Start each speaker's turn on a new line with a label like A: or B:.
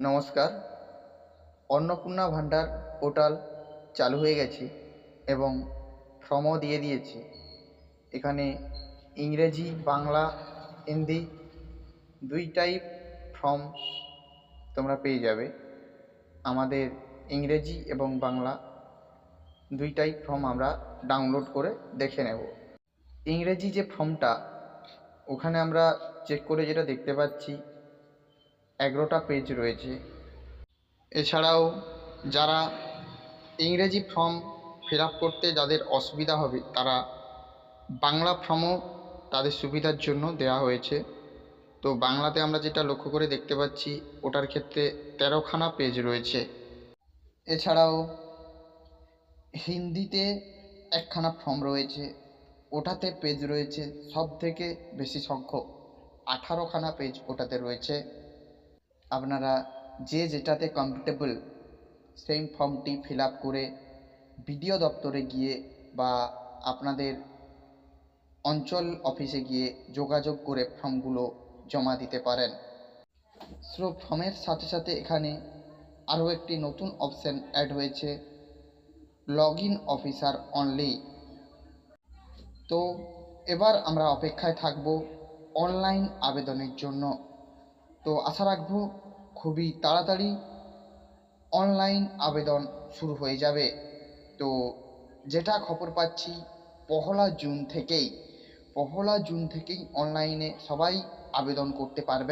A: নমস্কার। অন্নপূর্ণা ভান্ডার পোর্টাল চালু হয়ে গেছে এবং ফর্মও দিয়ে দিয়েছে। এখানে ইংরেজি, বাংলা, হিন্দি দুই টাইপ ফর্ম তোমরা পেয়ে যাবে। আমাদের ইংরেজি এবং বাংলা দুই টাইপ ফর্ম আমরা ডাউনলোড করে দেখে নেব। ইংরেজি যে ফর্মটা, ওখানে আমরা চেক করে যেটা দেখতে পাচ্ছি 11টা পেজ রয়েছে। এছাড়াও যারা ইংরেজি ফর্ম ফিল আপ করতে যাদের অসুবিধা হবে, তারা বাংলা ফর্মও তাদের সুবিধার জন্য দেওয়া হয়েছে। তো বাংলাতে আমরা যেটা লক্ষ্য করে দেখতে পাচ্ছি, ওটার ক্ষেত্রে 13খানা পেজ রয়েছে। এছাড়াও হিন্দিতে একখানা ফর্ম রয়েছে, ওটাতে পেজ রয়েছে সব থেকে বেশি সংখ্যক, 18খানা পেজ ওটাতে রয়েছে। আপনারা যে যেটাতে কমফর্টেবল সেই ফর্মটি ফিল আপ করে বিডিও দপ্তরে গিয়ে বা আপনাদের অঞ্চল অফিসে গিয়ে যোগাযোগ করে ফর্মগুলো জমা দিতে পারেন। সো ফর্মের সাথে সাথে এখানে আরও একটি নতুন অপশান অ্যাড হয়েছে, লগ ইন অফিসার অনলি। তো এবার আমরা অপেক্ষায় থাকব অনলাইন আবেদনের জন্য। তো আশা রাখব খুবই তাড়াতাড়ি অনলাইন আবেদন শুরু হয়ে যাবে। তো যেটা খবর পাচ্ছি, পহেলা জুন থেকেই অনলাইনে সবাই আবেদন করতে পারবে।